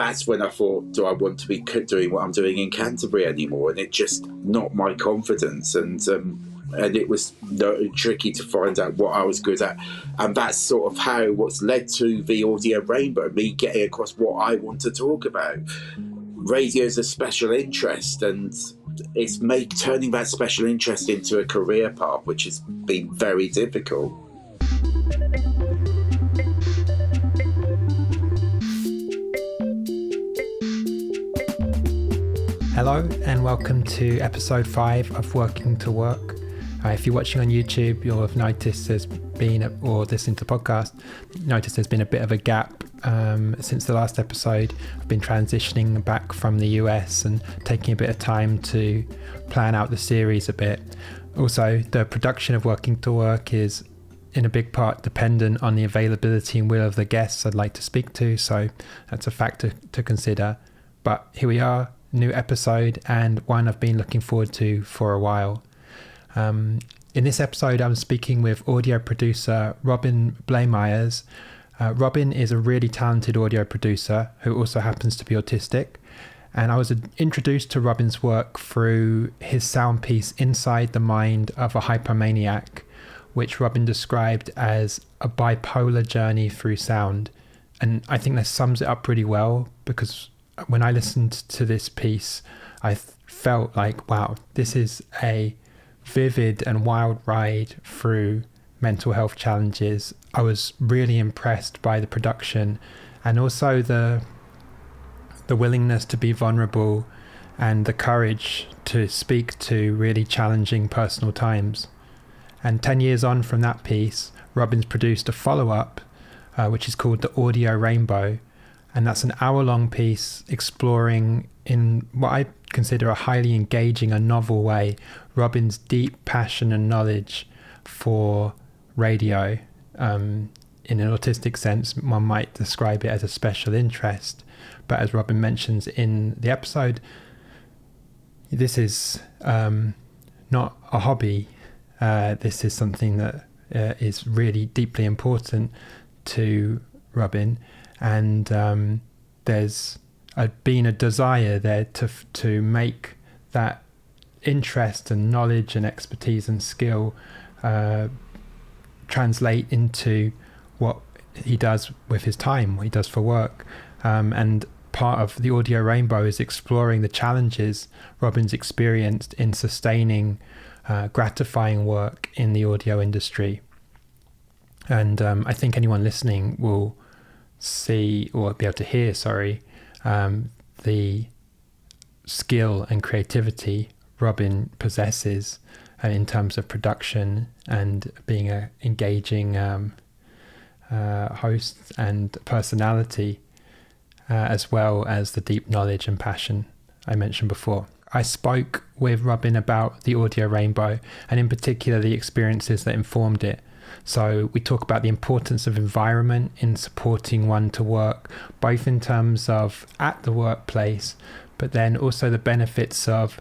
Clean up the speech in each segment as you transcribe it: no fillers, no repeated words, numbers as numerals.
that's when I thought, do I want to be doing what I'm doing in Canterbury anymore? And it just knocked my confidence, and it was tricky to find out what I was good at. And that's sort of what's led to the Audio Rainbow, me getting across what I want to talk about. Radio is a special interest, and it's turning that special interest into a career path, which has been very difficult. Hello and welcome to episode 5 of Working to Work. If you're watching on YouTube, you'll have noticed or listening to the podcast, noticed there's been a bit of a gap since the last episode. I've been transitioning back from the US and taking a bit of time to plan out the series a bit. Also, the production of Working to Work is in a big part dependent on the availability and will of the guests I'd like to speak to, so that's a factor to consider. But here we are, new episode, and one I've been looking forward to for a while. In this episode, I'm speaking with audio producer Robin Blamires. Robin is a really talented audio producer who also happens to be autistic. And I was introduced to Robin's work through his sound piece Inside the Mind of a Hypomaniac, which Robin described as a bipolar journey through sound. And I think that sums it up pretty well, because when I listened to this piece, I felt like, wow, this is a vivid and wild ride through mental health challenges. I was really impressed by the production and also the willingness to be vulnerable and the courage to speak to really challenging personal times. And 10 years on from that piece, Robin's produced a follow-up, which is called The Audio Rainbow. And that's an hour-long piece exploring, in what I consider a highly engaging and novel way, Robin's deep passion and knowledge for radio. In an autistic sense, one might describe it as a special interest. But as Robin mentions in the episode, this is not a hobby. This is something that is really deeply important to Robin. And there's been a desire there to make that interest and knowledge and expertise and skill translate into what he does with his time, what he does for work. And part of the Audio Rainbow is exploring the challenges Robin's experienced in sustaining gratifying work in the audio industry. And I think anyone listening will see, or be able to hear, the skill and creativity Robin possesses in terms of production and being an engaging host and personality, as well as the deep knowledge and passion I mentioned before. I spoke with Robin about the Audio Rainbow, and in particular the experiences that informed it. So we talk about the importance of environment in supporting one to work, both in terms of at the workplace, but then also the benefits of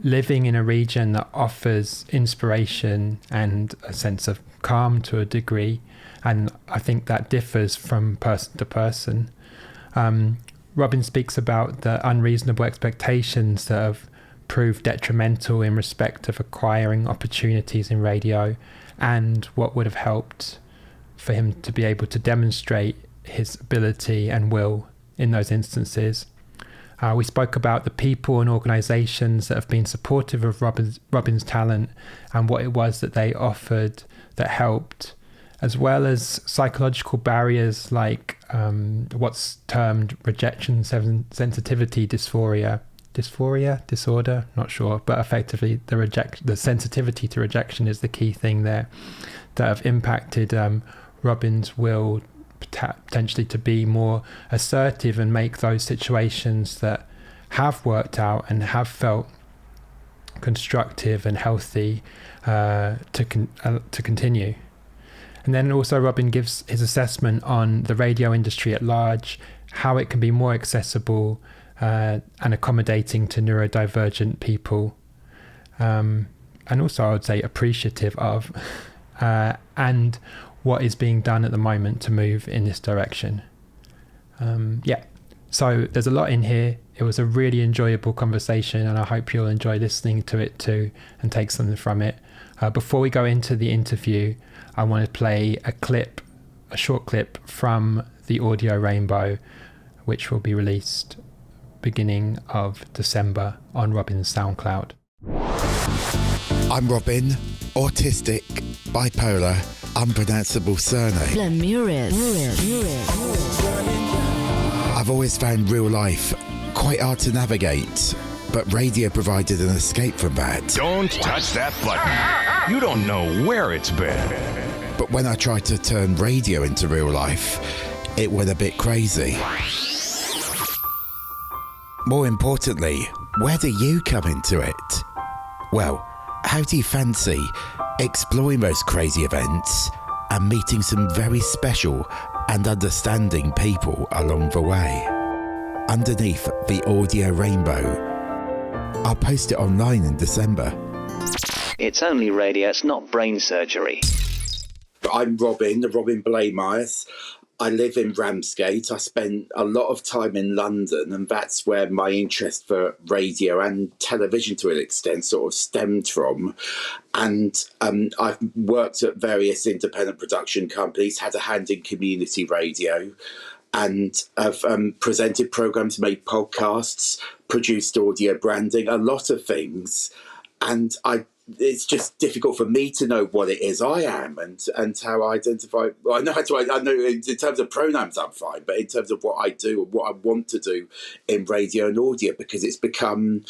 living in a region that offers inspiration and a sense of calm to a degree. And I think that differs from person to person. Robin speaks about the unreasonable expectations that have proved detrimental in respect of acquiring opportunities in radio, and what would have helped for him to be able to demonstrate his ability and will in those instances. We spoke about the people and organisations that have been supportive of Robin's talent and what it was that they offered that helped, as well as psychological barriers like what's termed rejection sensitivity disorder, not sure, but effectively the sensitivity to rejection is the key thing there, that have impacted Robin's will potentially to be more assertive and make those situations that have worked out and have felt constructive and healthy to continue. And then also Robin gives his assessment on the radio industry at large, how it can be more accessible and accommodating to neurodivergent people, and also I would say appreciative of, and what is being done at the moment to move in this direction. So there's a lot in here. It was a really enjoyable conversation, and I hope you'll enjoy listening to it too and take something from it. Before we go into the interview, I want to play a short clip from the Audio Rainbow, which will be released beginning of December on Robin's SoundCloud. I'm Robin, autistic, bipolar, unpronounceable surname. Blamires. I've always found real life quite hard to navigate, but radio provided an escape from that. Don't touch that button. You don't know where it's been. But when I tried to turn radio into real life, it went a bit crazy. More importantly, where do you come into it? Well, how do you fancy exploring those crazy events and meeting some very special and understanding people along the way? Underneath the Audio Rainbow. I'll post it online in December. It's only radio, it's not brain surgery. I'm Robin Blamires. I live in Ramsgate. I spent a lot of time in London, and that's where my interest for radio and television to an extent sort of stemmed from. And I've worked at various independent production companies, had a hand in community radio, and have presented programmes, made podcasts, produced audio branding, a lot of things. And it's just difficult for me to know what it is I am and how I identify. Well, I know in terms of pronouns I'm fine, but in terms of what I do and what I want to do in radio and audio, because it's become,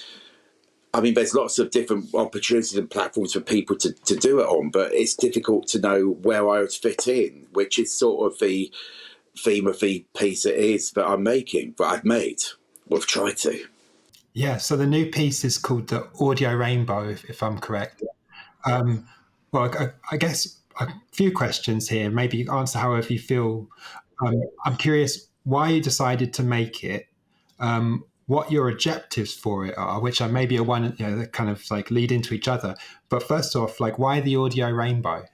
I mean, there's lots of different opportunities and platforms for people to do it on, but it's difficult to know where I would fit in, which is sort of the theme of the piece it is that I'm making, that I've made, or have tried to. Yeah, so the new piece is called the Audio Rainbow, if I'm correct. Well, I guess a few questions here. Maybe answer however you feel. I'm curious why you decided to make it, what your objectives for it are, which are maybe that kind of like lead into each other. But first off, like, why the Audio Rainbow?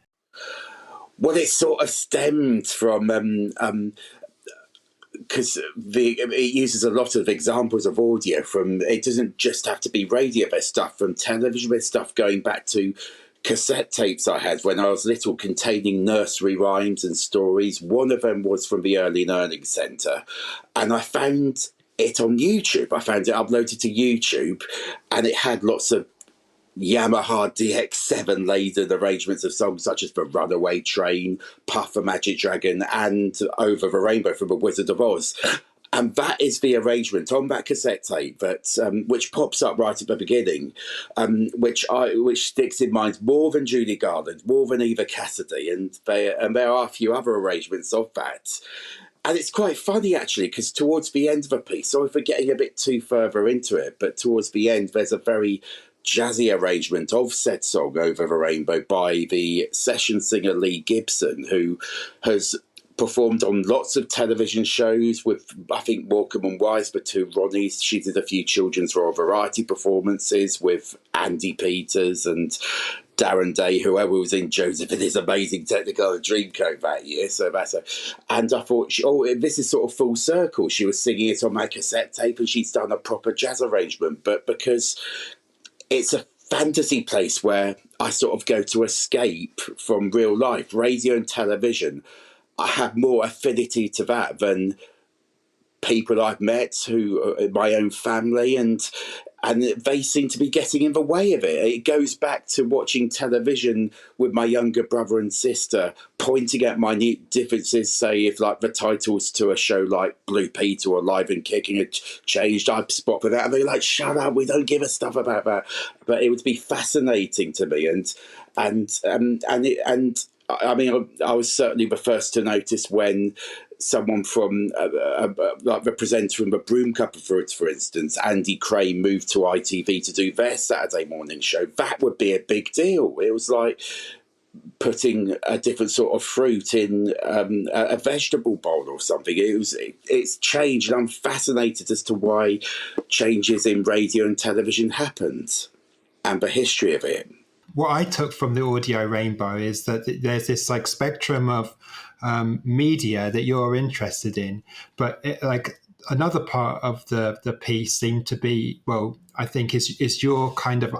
Well, it sort of stemmed from because it uses a lot of examples of audio from, it doesn't just have to be radio, there's stuff from television, there's stuff going back to cassette tapes I had when I was little containing nursery rhymes and stories. One of them was from the Early Learning Centre, and I found it on YouTube. I found it uploaded to YouTube, and it had lots of Yamaha DX7 laden arrangements of songs such as The Runaway Train, Puff the Magic Dragon, and Over the Rainbow from The Wizard of Oz. And that is the arrangement on that cassette tape that which pops up right at the beginning, which sticks in mind more than Judy Garland, more than Eva Cassidy, and there are a few other arrangements of that. And it's quite funny, actually, because towards the end of the piece, sorry for getting a bit too further into it, but towards the end, there's a very jazzy arrangement of said song Over the Rainbow by the session singer Lee Gibson, who has performed on lots of television shows with, I think, Morecambe and Wise, the two Ronnies. She did a few children's Royal Variety performances with Andy Peters and Darren Day, whoever was in Joseph and His Amazing Technicolor Dreamcoat that year. So and I thought, this is sort of full circle. She was singing it on my cassette tape, and she's done a proper jazz arrangement. But because it's a fantasy place where I sort of go to escape from real life, radio and television, I have more affinity to that than people I've met who are my own family, and they seem to be getting in the way of it. It goes back to watching television with my younger brother and sister, pointing at minute differences, say if like the titles to a show like Blue Peter or Live and Kicking had changed, I'd spot for that, and they're like, shut up, we don't give a stuff about that. But it would be fascinating to me, and I mean, I was certainly the first to notice when someone from, like the presenter from the Broom Couple, for instance, Andy Crane, moved to ITV to do their Saturday morning show. That would be a big deal. It was like putting a different sort of fruit in a vegetable bowl or something. It's changed, and I'm fascinated as to why changes in radio and television happened and the history of it. What I took from the Audio Rainbow is that there's this like spectrum of media that you're interested in, but another part of the piece seemed to be, well, I think is your kind of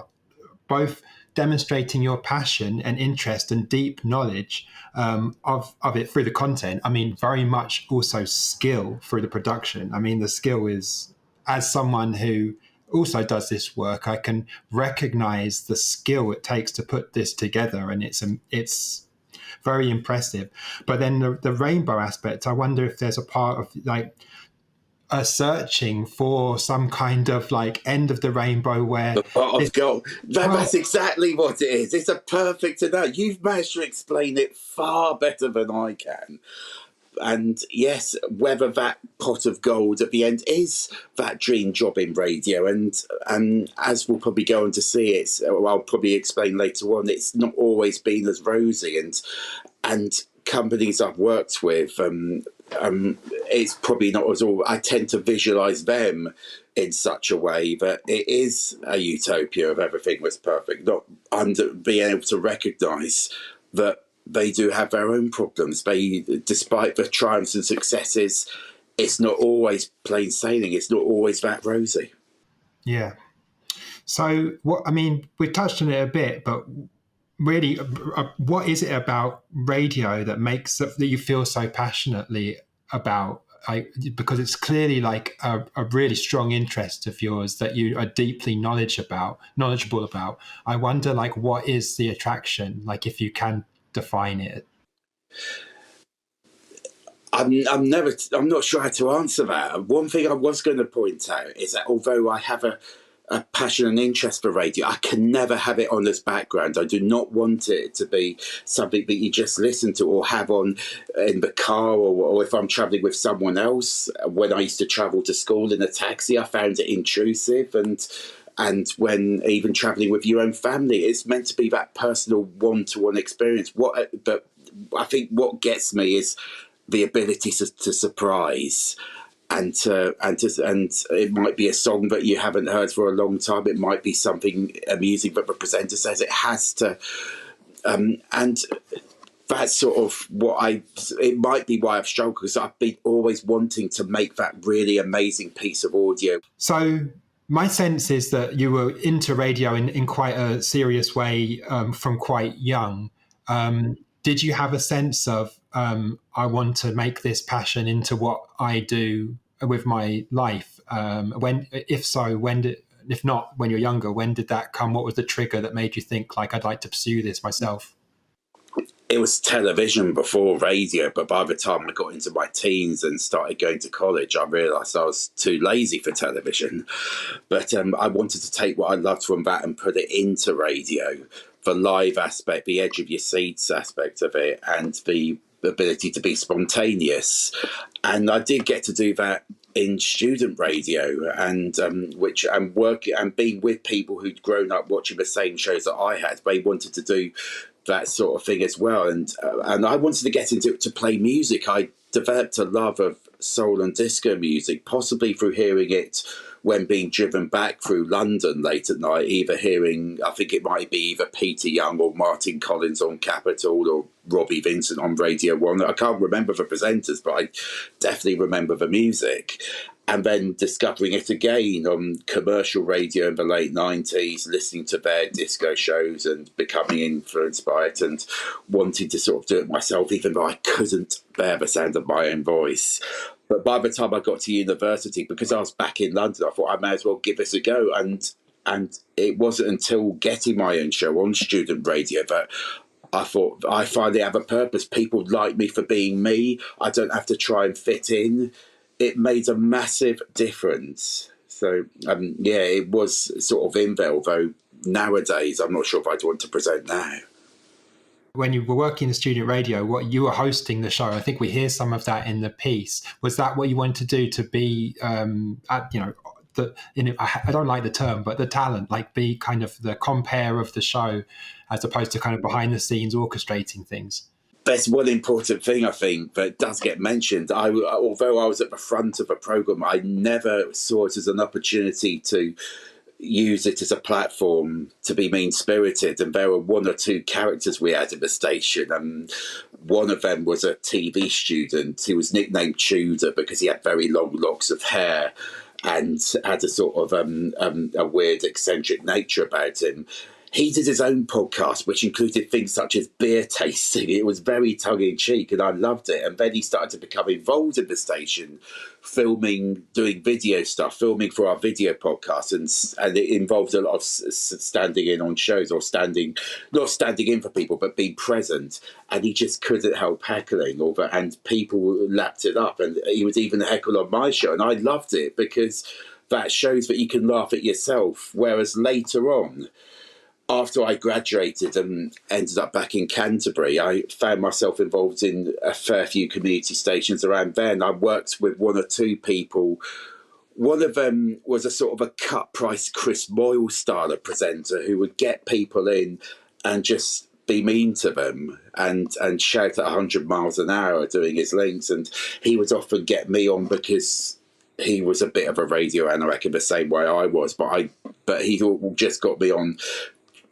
both demonstrating your passion and interest and deep knowledge of it through the content. I mean, very much also skill through the production. I mean, the skill is, as someone who also does this work, I can recognize the skill it takes to put this together, and it's very impressive. But then the rainbow aspect, I wonder if there's a part of like a searching for some kind of like end of the rainbow where the pot of gold. That's exactly what it is. It's a perfect analogy. You've managed to explain it far better than I can. And yes, whether that pot of gold at the end is that dream job in radio, and as we'll probably go on to see, I'll probably explain later on, it's not always been as rosy, and companies I've worked with, it's probably not as all. I tend to visualise them in such a way that it is a utopia of everything was perfect, not being able to recognise that they do have their own problems. Despite the triumphs and successes, it's not always plain sailing. It's not always that rosy. Yeah. So, we touched on it a bit, but really, what is it about radio that makes that you feel so passionately about? Because it's clearly like a really strong interest of yours that you are deeply knowledgeable about. I wonder, like, what is the attraction? Like, if you can define it. I'm not sure how to answer that. One thing I was going to point out is that although I have a passion and interest for radio, I can never have it on as background. I do not want it to be something that you just listen to or have on in the car, or if I'm travelling with someone else. When I used to travel to school in a taxi, I found it intrusive, and when even travelling with your own family, it's meant to be that personal one-to-one experience. But I think what gets me is the ability to surprise, and it might be a song that you haven't heard for a long time. It might be something amusing that the presenter says. It has to, and that's sort of it might be why I've struggled, because I've been always wanting to make that really amazing piece of audio. So my sense is that you were into radio in quite a serious way from quite young. Did you have a sense of, I want to make this passion into what I do with my life? If not, when you're younger, when did that come? What was the trigger that made you think, like, I'd like to pursue this myself? It was television before radio, but by the time I got into my teens and started going to college, I realised I was too lazy for television. But I wanted to take what I loved from that and put it into radio. The live aspect, the edge of your seats aspect of it, and the ability to be spontaneous. And I did get to do that in student radio, and working and being with people who'd grown up watching the same shows that I had. They wanted to do that sort of thing as well, and I wanted to get into it to play music. I developed a love of soul and disco music, possibly through hearing it when being driven back through London late at night, either hearing, I think it might be either Peter Young or Martin Collins on Capital or Robbie Vincent on Radio 1. I can't remember the presenters, but I definitely remember the music. And then discovering it again on commercial radio in the late 90s, listening to their disco shows and becoming influenced by it and wanting to sort of do it myself, even though I couldn't bear the sound of my own voice. But by the time I got to university, because I was back in London, I thought I may as well give this a go. And it wasn't until getting my own show on student radio that I thought, I finally have a purpose. People like me for being me. I don't have to try and fit in. It made a massive difference. So, it was sort of in there, although nowadays I'm not sure if I'd want to present now. When you were working in student radio, you were hosting the show. I think we hear some of that in the piece. Was that what you wanted to do, to be, I don't like the term, but the talent, like be kind of the compere of the show, as opposed to kind of behind the scenes orchestrating things? There's one important thing, I think, that does get mentioned. Although I was at the front of a programme, I never saw it as an opportunity to use it as a platform to be mean-spirited, and there were one or two characters we had in the station, and one of them was a TV student who was nicknamed Tudor because he had very long locks of hair and had a sort of a weird eccentric nature about him. He did his own podcast, which included things such as beer tasting. It was very tongue-in-cheek, and I loved it. And then he started to become involved in the station, filming, doing video stuff, filming for our video podcast. And it involved a lot of standing in on shows, or not standing in for people, but being present. And he just couldn't help heckling, and people lapped it up. And he would even heckle on my show. And I loved it because that shows that you can laugh at yourself. Whereas later on, after I graduated and ended up back in Canterbury, I found myself involved in a fair few community stations around there. And I worked with one or two people. One of them was a sort of a cut-price Chris Moyle style of presenter who would get people in and just be mean to them and shout at 100 miles an hour doing his links. And he would often get me on because he was a bit of a radio anorak in the same way I was. But he just got me on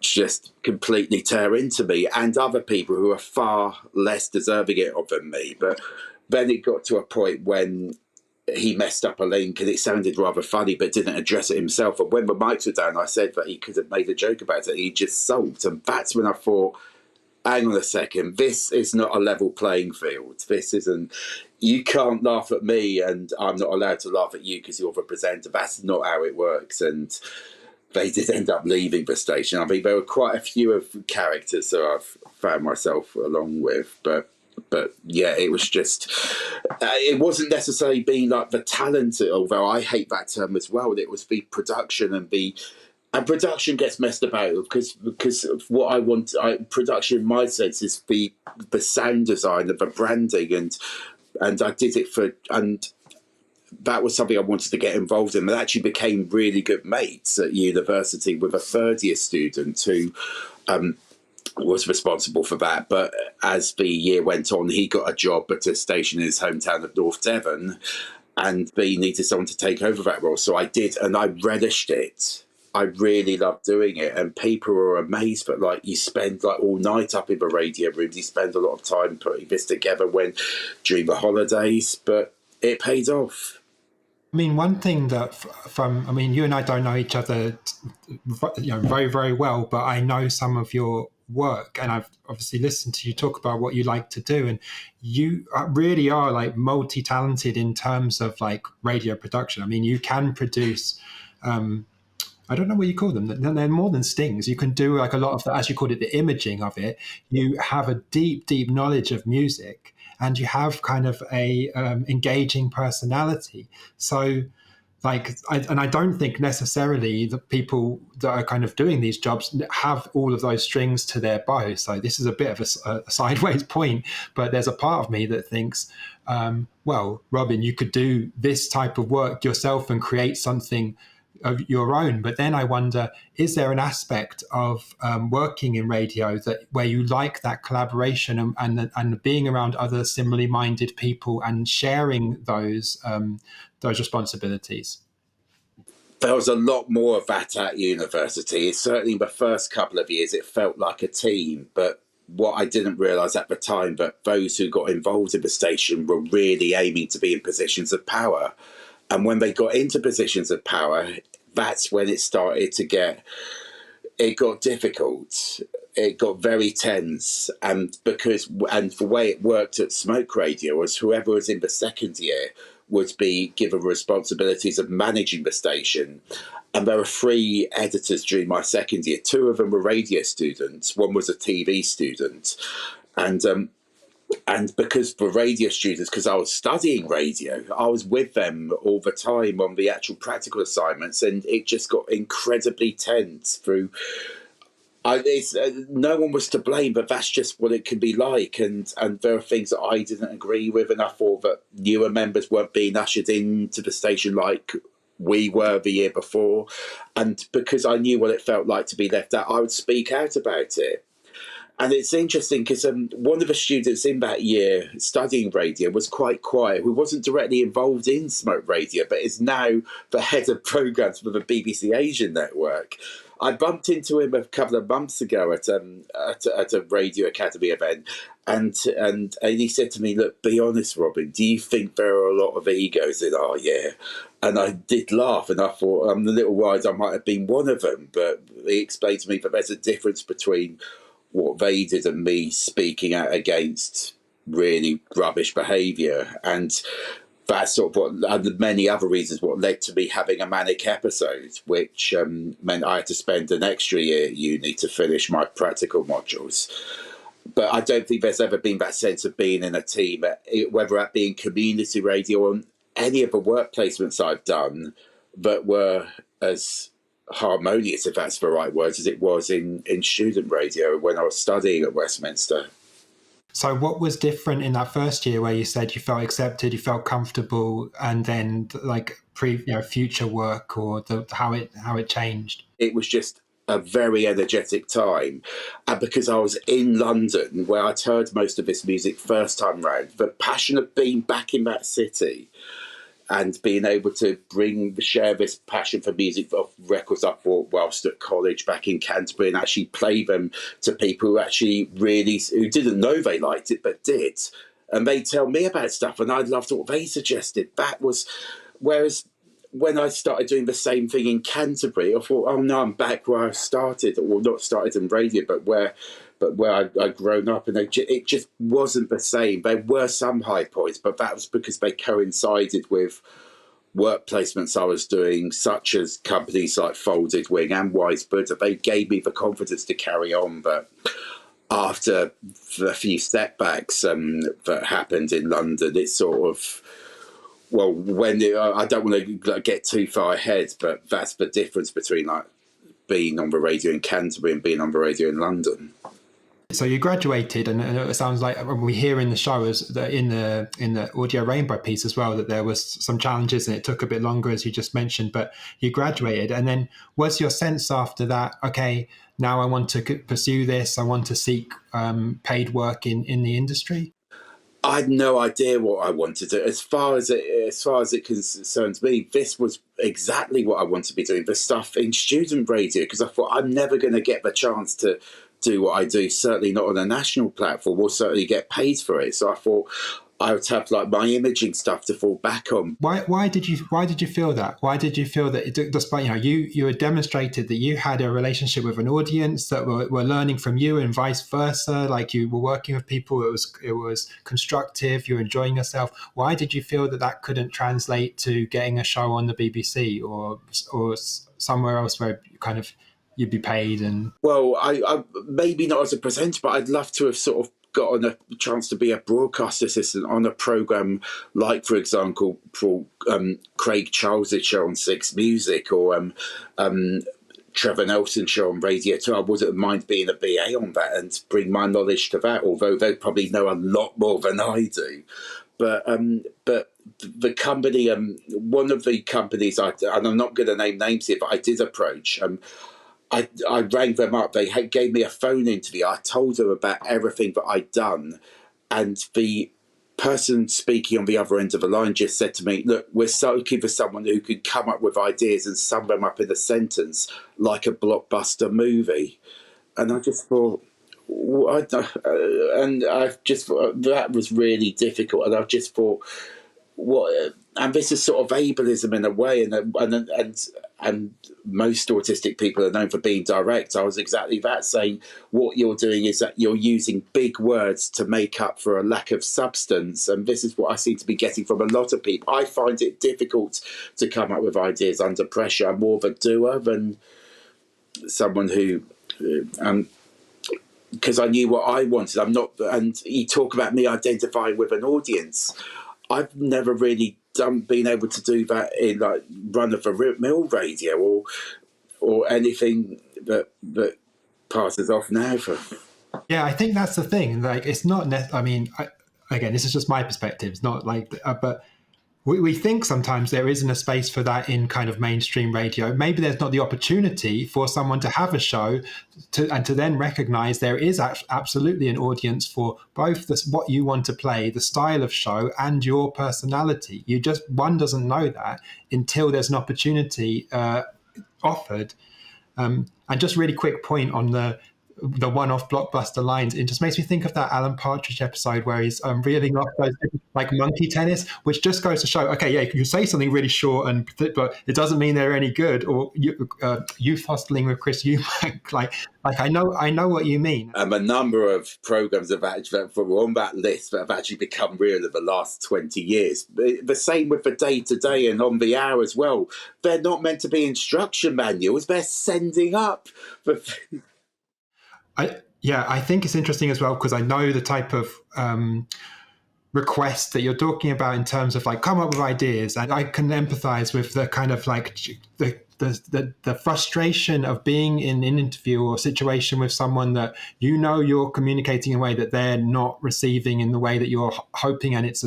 just completely tear into me and other people who are far less deserving it of than me. But then it got to a point when he messed up a link and it sounded rather funny but didn't address it himself. And when the mics were down, I said that he could have made a joke about it. He just sulked. And that's when I thought, hang on a second, this is not a level playing field. This isn't, you can't laugh at me and I'm not allowed to laugh at you because you're the presenter. That's not how it works. And they did end up leaving the station. I mean, there were quite a few of characters that I've found myself along with, but yeah, it was just, it wasn't necessarily being like the talent, although I hate that term as well. It was the production, and production gets messed about because of what I want. Production, in my sense, is the sound design of the branding, and I did it and that was something I wanted to get involved in. I actually became really good mates at university with a third-year student who was responsible for that. But as the year went on, he got a job at a station in his hometown of North Devon, and he needed someone to take over that role. So I did, and I relished it. I really loved doing it, and people were amazed. But like, you spend like all night up in the radio rooms. You spend a lot of time putting this together during the holidays, but it paid off. I mean, one thing that you and I don't know each other, very, very well, but I know some of your work, and I've obviously listened to you talk about what you like to do, and you really are like multi-talented in terms of like radio production. I mean, you can produce, I don't know what you call them. They're more than stings. You can do like a lot of, as you called it, the imaging of it. You have a deep, deep knowledge of music, and you have kind of a engaging personality. So, like, I don't think necessarily the people that are kind of doing these jobs have all of those strings to their bow. So this is a bit of a sideways point, but there's a part of me that thinks, well, Robin, you could do this type of work yourself and create something of your own. But then I wonder, is there an aspect of working in radio where you like that collaboration and being around other similarly minded people and sharing those responsibilities? There was a lot more of that at university. Certainly in the first couple of years, it felt like a team. But what I didn't realise at the time, that those who got involved in the station were really aiming to be in positions of power. And when they got into positions of power, that's when it started to got difficult. It got very tense. And the way it worked at Smoke Radio was whoever was in the second year would be given responsibilities of managing the station. And there were 3 editors during my second year. 2 of them were radio students. One was a TV student. And because for radio students, because I was studying radio, I was with them all the time on the actual practical assignments, and it just got incredibly tense through. No one was to blame, but that's just what it can be like. And there are things that I didn't agree with, and I thought that newer members weren't being ushered into the station like we were the year before. And because I knew what it felt like to be left out, I would speak out about it. And it's interesting because one of the students in that year studying radio was quite quiet, who wasn't directly involved in smoke radio, but is now the head of programs for the BBC Asian network. I bumped into him a couple of months ago at a Radio Academy event, and he said to me, "Look, be honest, Robin. Do you think there are a lot of egos?" And oh yeah, and I did laugh, and I thought, I'm a little worried I might have been one of them. But he explained to me that there's a difference between what they did and me speaking out against really rubbish behaviour, and that's sort of what, and many other reasons, what led to me having a manic episode, which meant I had to spend an extra year at uni to finish my practical modules. But I don't think there's ever been that sense of being in a team, whether that be in community radio or any of the work placements I've done, that were as harmonious, if that's the right word, as it was in student radio when I was studying at Westminster. So what was different in that first year where you said you felt accepted, you felt comfortable, and then like future work, or how it changed? It was just a very energetic time, and because I was in London where I'd heard most of this music first time round, the passion of being back in that city and being able to share this passion for music of records I bought whilst at college back in Canterbury, and actually play them to people who actually who didn't know they liked it but did, and they tell me about stuff and I loved what they suggested. That was, whereas when I started doing the same thing in Canterbury, I thought, oh no, I'm back where I started, or not started in radio, but where I'd grown up, and it just wasn't the same. There were some high points, but that was because they coincided with work placements I was doing, such as companies like Folded Wing and Wise Buddha. They gave me the confidence to carry on, but after a few setbacks that happened in London, it sort of, well, I don't want to get too far ahead, but that's the difference between like being on the radio in Canterbury and being on the radio in London. So you graduated, and it sounds like we hear in the show, in the Audio Rainbow piece as well, that there was some challenges and it took a bit longer, as you just mentioned, but you graduated. And then was your sense after that, okay, now I want to pursue this, I want to seek paid work in the industry? I had no idea what I wanted to do. As far as it concerns me, this was exactly what I wanted to be doing, the stuff in student radio, because I thought I'm never going to get the chance to do what I do, certainly not on a national platform, or certainly get paid for it. So I thought I would have like my imaging stuff to fall back on. Why did you feel that? Why did you feel that, despite you had demonstrated that you had a relationship with an audience that were learning from you, and vice versa, like you were working with people, it was constructive, you were enjoying yourself. Why did you feel that couldn't translate to getting a show on the BBC or somewhere else where kind of you'd be paid? And well, I maybe not as a presenter, but I'd love to have sort of gotten a chance to be a broadcast assistant on a programme like, for example, Craig Charles' show on Six Music, or Trevor Nelson's show on Radio 2. I wouldn't mind being a BA on that and bring my knowledge to that, although they probably know a lot more than I do. But the company, one of the companies, and I'm not going to name names here, but I did approach, I rang them up. They gave me a phone interview. I told them about everything that I'd done, and the person speaking on the other end of the line just said to me, look, we're looking for someone who could come up with ideas and sum them up in a sentence like a blockbuster movie. And I just thought, and I just thought that was really difficult. And I just thought, what? And this is sort of ableism in a way, and most autistic people are known for being direct. I was exactly that, saying what you're doing is that you're using big words to make up for a lack of substance, and this is what I seem to be getting from a lot of people. I find it difficult to come up with ideas under pressure. I'm more of a doer than someone who, because I knew what I wanted. I'm not, and you talk about me identifying with an audience. I've never really been able to do that in like run-of-the-mill radio or anything that passes off now for. Yeah, I think that's the thing. Like, it's not. I mean, again, this is just my perspective. It's not like, but we think sometimes there isn't a space for that in kind of mainstream radio. Maybe there's not the opportunity for someone to have a show and to then recognize there is absolutely an audience for both what you want to play, the style of show, and your personality. One doesn't know that until there's an opportunity offered. And just really quick point on the one-off blockbuster lines, it just makes me think of that Alan Partridge episode where he's reeling off those like monkey tennis, which just goes to show, okay, yeah, you can say something really short but it doesn't mean they're any good. Or youth hostling with Chris Eubank, like I know what you mean. A number of programs have actually were on that list that have actually become real in the last 20 years. The same with the Day to Day and On the Hour as well. They're not meant to be instruction manuals. They're sending up. I think it's interesting as well, because I know the type of requests that you're talking about in terms of like come up with ideas, and I can empathize with the kind of like the frustration of being in an interview or situation with someone that you're communicating in a way that they're not receiving in the way that you're hoping, and it's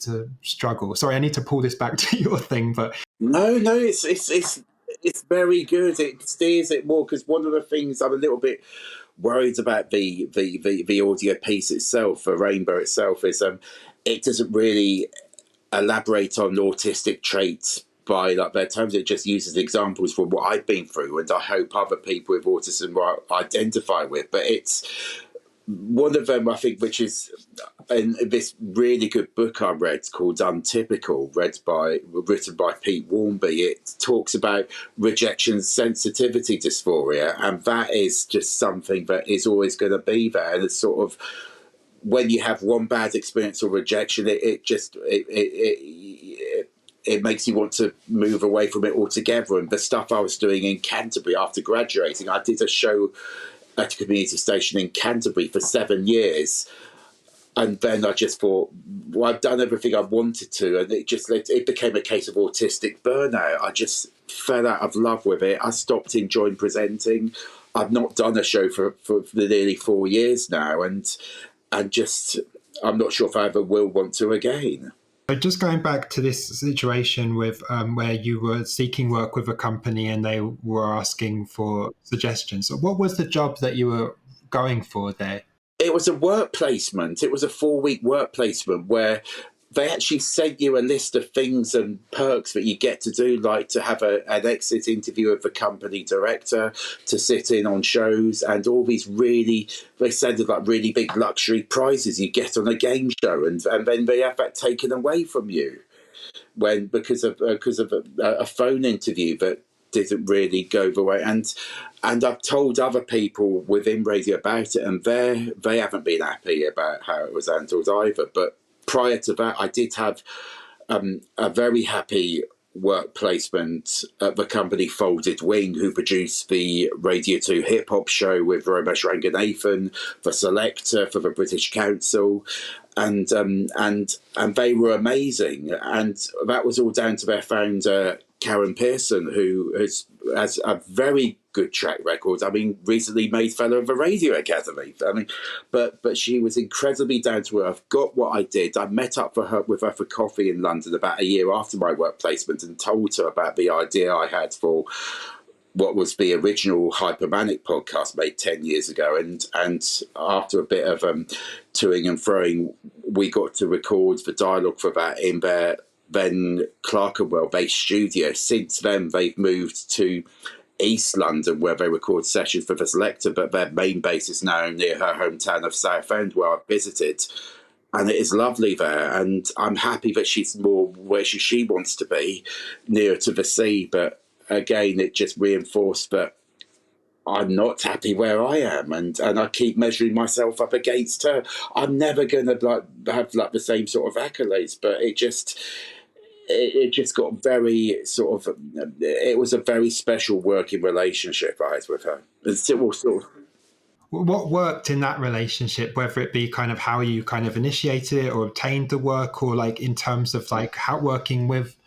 a struggle. Sorry, I need to pull this back to your thing, but no, it's very good. It steers it more, because one of the things I'm a little bit worried about the audio piece itself, the Rainbow itself, is it doesn't really elaborate on autistic traits by like their terms. It just uses examples from what I've been through, and I hope other people with autism will identify with. But it's one of them, I think, which is in this really good book I read called Untypical, written by Pete Warmby. It talks about rejection sensitivity dysphoria, and that is just something that is always going to be there. And it's sort of, when you have one bad experience or rejection, it makes you want to move away from it altogether. And the stuff I was doing in Canterbury after graduating, I did a show at a community station in Canterbury for 7 years, and then I just thought, well, I've done everything I wanted to, and it became a case of autistic burnout. I just fell out of love with it. I stopped enjoying presenting. I've not done a show for nearly 4 years now, and just I'm not sure if I ever will want to again. So just going back to this situation with where you were seeking work with a company and they were asking for suggestions. So what was the job that you were going for there? It was a work placement. It was a 4-week work placement where they actually sent you a list of things and perks that you get to do, like to have an exit interview with the company director, to sit in on shows, and all these they sounded like really big luxury prizes you get on a game show, and then they have that taken away from you because of a phone interview that didn't really go the way. And I've told other people within radio about it, and they haven't been happy about how it was handled either. But prior to that, I did have a very happy work placement at the company Folded Wing, who produced the Radio 2 hip hop show with Romesh Ranganathan, the Selector for the British Council, and they were amazing. And that was all down to their founder, Karen Pearson, who has a very good track record. I mean, recently made Fellow of the Radio Academy. I mean, but she was incredibly down to earth, got what I did. I met up with her for coffee in London about a year after my work placement and told her about the idea I had for what was the original Hypermanic podcast made 10 years ago. And after a bit of toing and froing, we got to record the dialogue for that in their then Clerkenwell-based studio. Since then, they've moved to East London, where they record sessions for the Selector, but their main base is now near her hometown of Southend, where I've visited. And it is lovely there, and I'm happy that she's more where she wants to be, nearer to the sea. But again, it just reinforced that I'm not happy where I am, and I keep measuring myself up against her. I'm never going to have the same sort of accolades, but it just got very sort of. It was a very special working relationship I had with her. It's still sort of. What worked in that relationship, whether it be kind of how you kind of initiated it or obtained the work, or like in terms of like how working with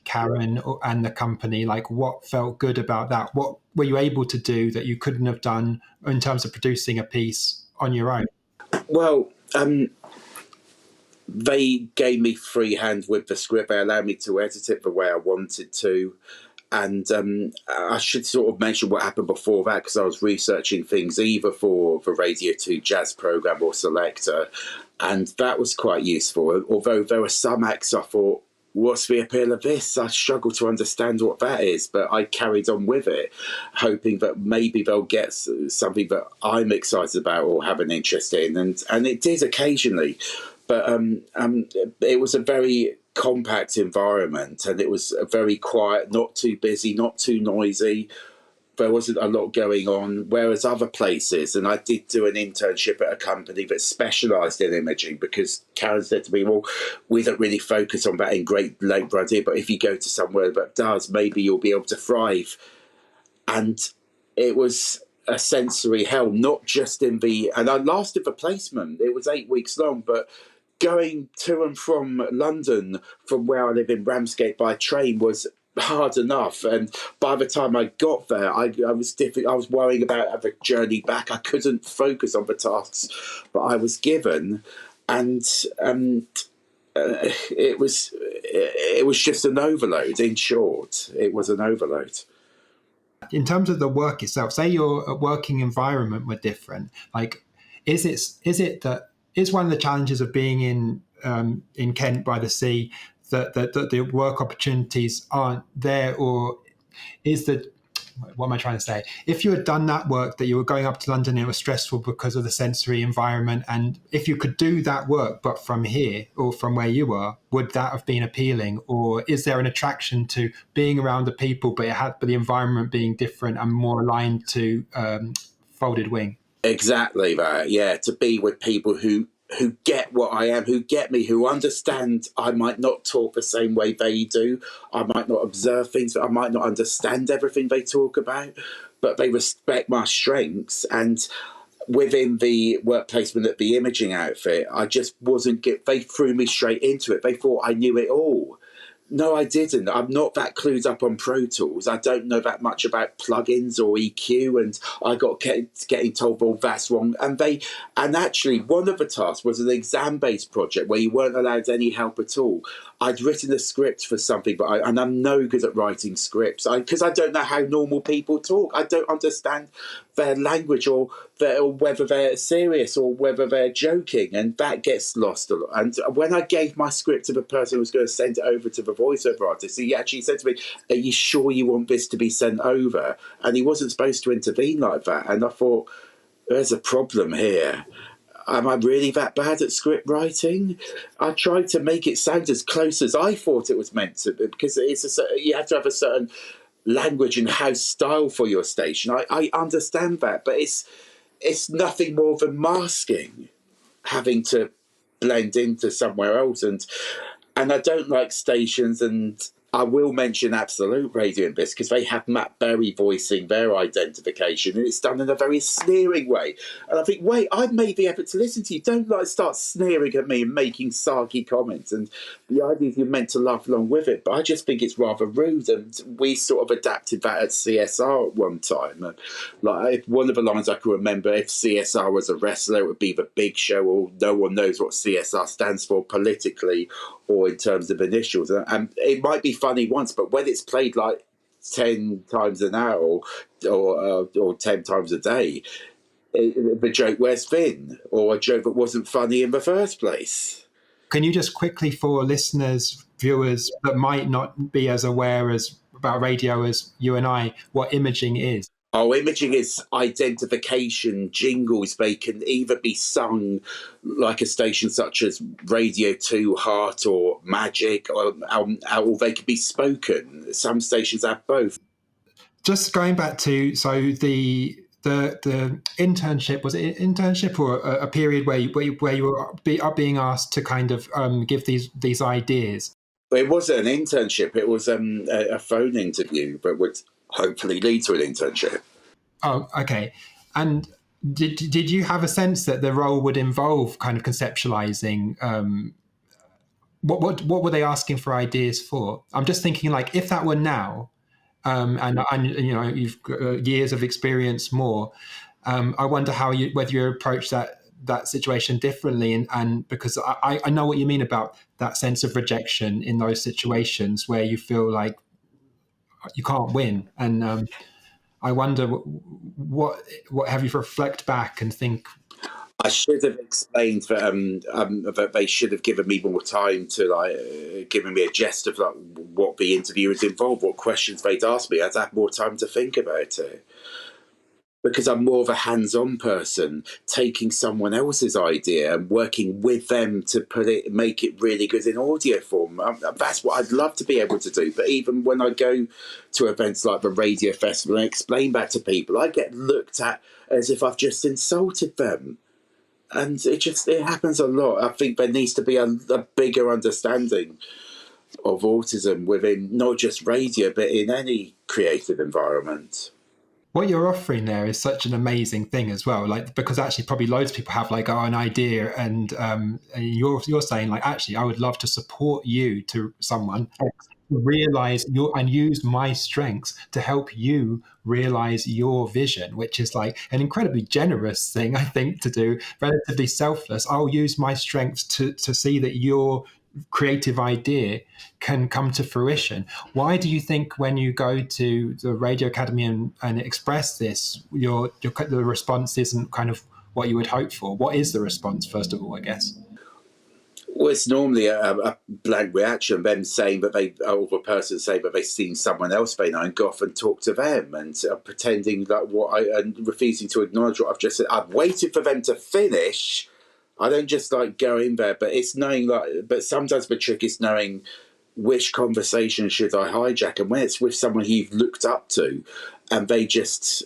Karen and the company, like what felt good about that? What were you able to do that you couldn't have done in terms of producing a piece on your own? Well, they gave me free hand with the script. They allowed me to edit it the way I wanted to. And I should sort of mention what happened before that, because I was researching things either for the Radio 2 jazz program or Selector, and that was quite useful. Although there were some acts I thought, what's the appeal of this? I struggle to understand what that is, but I carried on with it, hoping that maybe they'll get something that I'm excited about or have an interest in, and it did occasionally. But it was a very compact environment, and it was a very quiet, not too busy, not too noisy. There wasn't a lot going on, whereas other places, and I did do an internship at a company that specialised in imaging, because Karen said to me, well, we don't really focus on that in Great Lake Bradley, but if you go to somewhere that does, maybe you'll be able to thrive. And it was a sensory hell, not just in the... And I lasted the placement. It was 8 weeks long, but going to and from London, from where I live in Ramsgate by train, was hard enough. And by the time I got there, I was worrying about the journey back. I couldn't focus on the tasks that I was given, and it was just an overload. In short, it was an overload. In terms of the work itself, say your working environment were different, like is it that is one of the challenges of being in Kent by the sea that the work opportunities aren't there, or is that, what am I trying to say? If you had done that work, that you were going up to London, it was stressful because of the sensory environment, and if you could do that work but from here or from where you are, would that have been appealing? Or is there an attraction to being around the people but the environment being different and more aligned to Folded Wing? Exactly that, yeah, to be with people who get what I am, who get me, who understand I might not talk the same way they do, I might not observe things, I might not understand everything they talk about, but they respect my strengths. And within the work placement at the imaging outfit, I just wasn't they threw me straight into it. They thought I knew it all. No, I didn't. I'm not that clued up on Pro Tools. I don't know that much about plugins or EQ, and I got getting told, well, that's wrong. And actually, one of the tasks was an exam-based project where you weren't allowed any help at all. I'd written a script for something, and I'm no good at writing scripts because I don't know how normal people talk. I don't understand their language or whether they're serious or whether they're joking, and that gets lost a lot. And when I gave my script to the person who was going to send it over to the voiceover artist, he actually said to me, are you sure you want this to be sent over? And he wasn't supposed to intervene like that. And I thought, there's a problem here. Am I really that bad at script writing? I tried to make it sound as close as I thought it was meant to be, because you have to have a certain language and house style for your station. I understand that, but it's nothing more than masking, having to blend into somewhere else. And I don't like stations, and I will mention Absolute Radio in this because they have Matt Berry voicing their identification, and it's done in a very sneering way. And I think, wait, I've made the effort to listen to you. Don't start sneering at me and making sarky comments. And the idea is you're meant to laugh along with it, but I just think it's rather rude. And we sort of adapted that at CSR at one time. And like one of the lines I can remember, if CSR was a wrestler, it would be the Big Show, or no one knows what CSR stands for politically or in terms of initials. And it might be funny once, but when it's played like 10 times an hour or 10 times a day, the joke wears thin, or a joke that wasn't funny in the first place. Can you just quickly, for listeners, viewers that might not be as aware about radio as you and I, what imaging is? Oh, imaging is identification jingles. They can either be sung like a station such as Radio 2, Heart or Magic, or they could be spoken. Some stations have both. Just going back to, so the internship, was it an internship or a period where you are being asked to kind of give these ideas? It wasn't an internship. It was a phone interview, but would hopefully lead to an internship. Oh, okay. And did you have a sense that the role would involve kind of conceptualizing? What were they asking for ideas for? I'm just thinking, like, if that were now, and you know, you've got years of experience more. I wonder whether you approach that that situation differently, and because I know what you mean about that sense of rejection in those situations where you feel like you can't win. And I wonder what have you reflect back and think. I should have explained that they should have given me more time to given me a gist of like what the interview was involved, what questions they'd ask me. I'd have more time to think about it, because I'm more of a hands-on person, taking someone else's idea and working with them to make it really good in audio form. That's what I'd love to be able to do. But even when I go to events like the radio festival and explain that to people, I get looked at as if I've just insulted them. And it happens a lot. I think there needs to be a bigger understanding of autism within not just radio, but in any creative environment. What you're offering there is such an amazing thing as well, like, because actually probably loads of people have like an idea, and you're saying like, actually, I would love to support you to someone realize and use my strengths to help you realize your vision, which is like an incredibly generous thing, I think, to do, relatively selfless. I'll use my strengths to see that your creative idea can come to fruition. Why do you think when you go to the Radio Academy and express this, the response isn't kind of what you would hope for? What is the response, first of all, I guess? Well, it's normally a blank reaction, them saying that or the person saying that they've seen someone else they know and go off and talk to them, and pretending that and refusing to acknowledge what I've just said. I've waited for them to finish. I don't just like go in there, but it's knowing but sometimes the trick is knowing which conversation should I hijack, and when it's with someone who you've looked up to, and they're just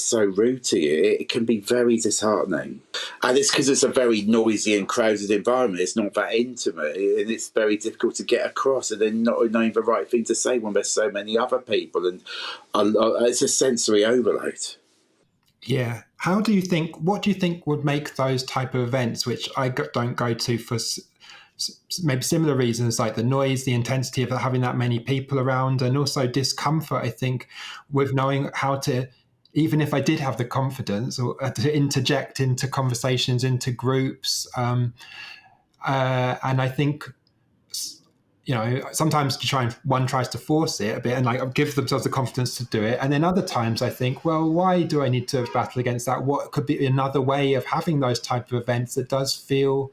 so rude to you, it can be very disheartening. And it's because it's a very noisy and crowded environment. It's not that intimate, and it's very difficult to get across, and then not knowing the right thing to say when there's so many other people, and it's a sensory overload. Yeah. What do you think would make those type of events, which I don't go to for maybe similar reasons, like the noise, the intensity of having that many people around, and also discomfort, I think, with knowing how to, even if I did have the confidence or to interject into conversations, into groups. And I think, sometimes one tries to force it a bit and like give themselves the confidence to do it. And then other times I think, well, why do I need to battle against that? What could be another way of having those type of events that does feel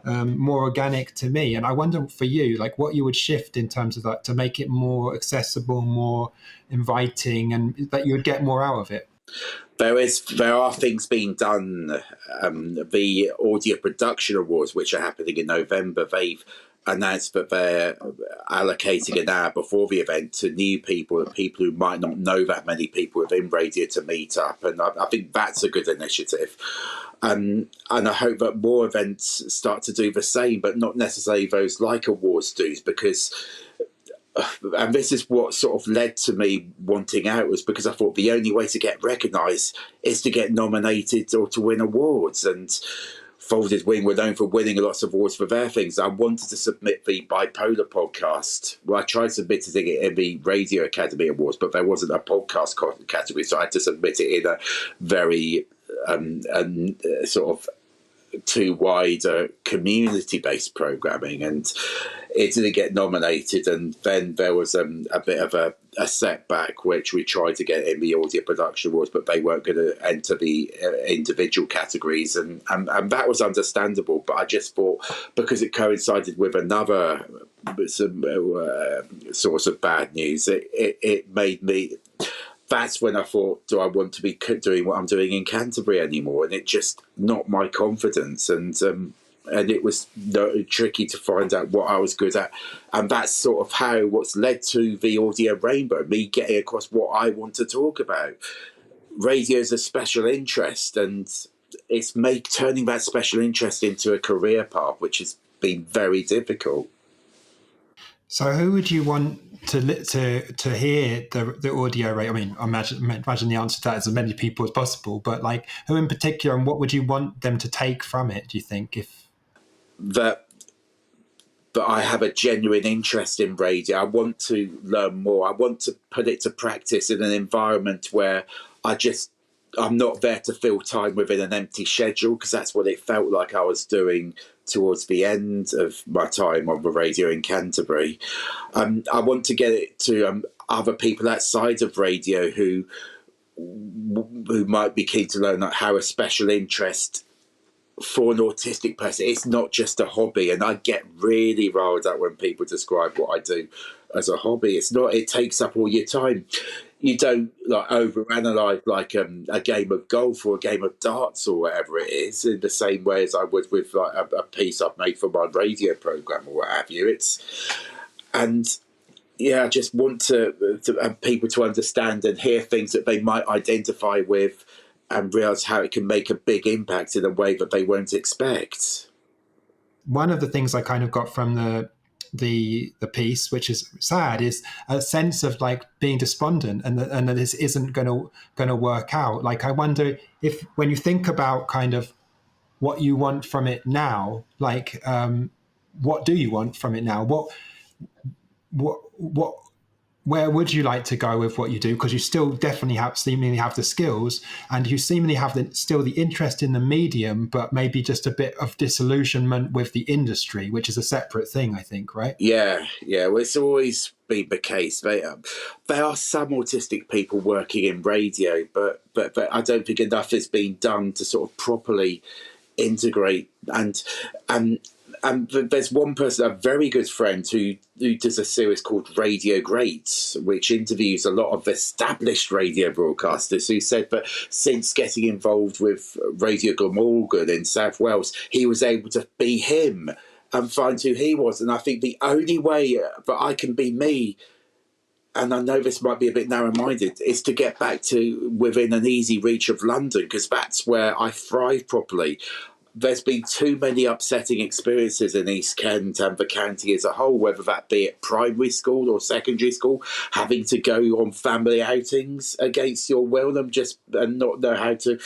more organic to me? And I wonder for you, like, what you would shift in terms of that to make it more accessible, more inviting, and that you would get more out of it. There are things being done. The Audio Production Awards, which are happening in November, they've announced that they're allocating an hour before the event to new people who might not know that many people within radio to meet up, and I think that's a good initiative. And I hope that more events start to do the same, but not necessarily those like awards do, because, and this is what sort of led to me wanting out, was because I thought the only way to get recognised is to get nominated or to win awards. And Folded Wing were known for winning lots of awards for their things. I wanted to submit the Bipolar podcast. Well, I tried submitting it in the Radio Academy Awards, but there wasn't a podcast category, so I had to submit it in a very sort of too wide community-based programming, and it didn't get nominated. And then there was a bit of a setback, which we tried to get in the Audio Production Awards, but they weren't going to enter the individual categories, and that was understandable. But I just thought, because it coincided with another source of bad news, it made me. That's when I thought, do I want to be doing what I'm doing in Canterbury anymore? And it just knocked my confidence, and it was tricky to find out what I was good at. And that's sort of what's led to the Audio Rainbow, me getting across what I want to talk about. Radio is a special interest, and it's turning that special interest into a career path, which has been very difficult. So who would you want to hear the audio rate? I mean, I imagine the answer to that is as many people as possible, but like, who in particular, and what would you want them to take from it, do you think? That I have a genuine interest in radio. I want to learn more. I want to put it to practice in an environment where I just I'm not there to fill time within an empty schedule, because that's what it felt like I was doing towards the end of my time on the radio in Canterbury. I want to get it to other people outside of radio who might be keen to learn how a special interest for an autistic person, it's not just a hobby. And I get really riled up when people describe what I do as a hobby. It's not. It takes up all your time. You don't like overanalyze like a game of golf or a game of darts or whatever it is in the same way as I would with like a piece I've made for my radio program or what have you. I just want to people to understand and hear things that they might identify with, and realise how it can make a big impact in a way that they won't expect. One of the things I kind of got from the piece, which is sad, is a sense of like being despondent and that this isn't going to work out. Like, I wonder if when you think about kind of what you want from it now, like what do you want from it now? Where would you like to go with what you do? Because you still definitely seemingly have the skills, and you seemingly have still the interest in the medium, but maybe just a bit of disillusionment with the industry, which is a separate thing, I think, right? Yeah. Well, it's always been the case. There are some autistic people working in radio, but I don't think enough has been done to sort of properly integrate and there's one person, a very good friend, who does a series called Radio Greats, which interviews a lot of established radio broadcasters, who said that since getting involved with Radio Glamorgan in South Wales, he was able to be him and find who he was. And I think the only way that I can be me, and I know this might be a bit narrow-minded, is to get back to within an easy reach of London, because that's where I thrive properly. There's been too many upsetting experiences in East Kent and the county as a whole, whether that be at primary school or secondary school, having to go on family outings against your will and not know how to